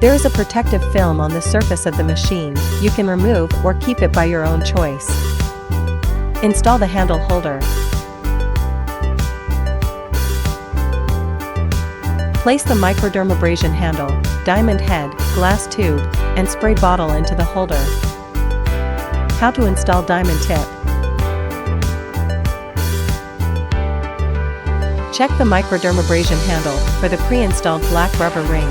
There is a protective film on the surface of the machine. You can remove or keep it by your own choice. Install the handle holder. Place the microdermabrasion handle, diamond head, glass tube, and spray bottle into the holder. How to install diamond tip. Check the microdermabrasion handle for the pre-installed black rubber ring.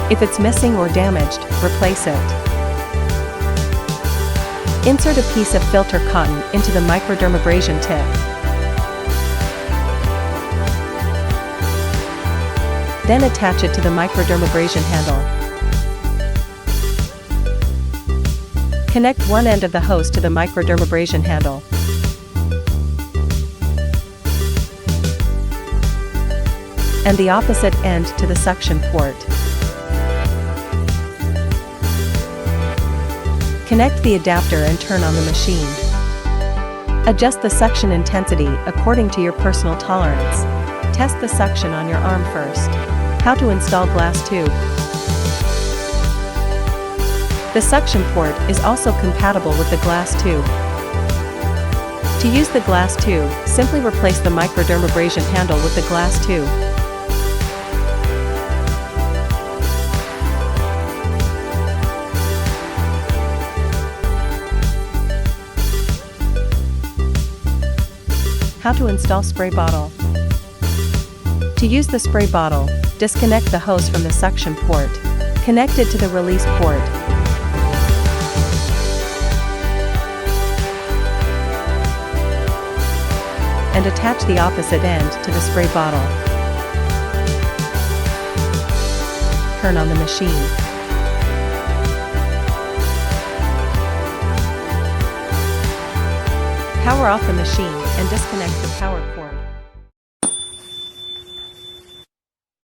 If it's missing or damaged, replace it. Insert a piece of filter cotton into the microdermabrasion tip. Then attach it to the microdermabrasion handle. Connect one end of the hose to the microdermabrasion handle. And the opposite end to the suction port. Connect the adapter and turn on the machine. Adjust the suction intensity according to your personal tolerance. Test the suction on your arm first. How to install glass tube. The suction port is also compatible with the glass tube. To use the glass tube, simply replace the microdermabrasion handle with the glass tube. How to install spray bottle. To use the spray bottle, disconnect the hose from the suction port. Connect it to the release port. And attach the opposite end to the spray bottle. Turn on the machine. Power off the machine and disconnect the power cord.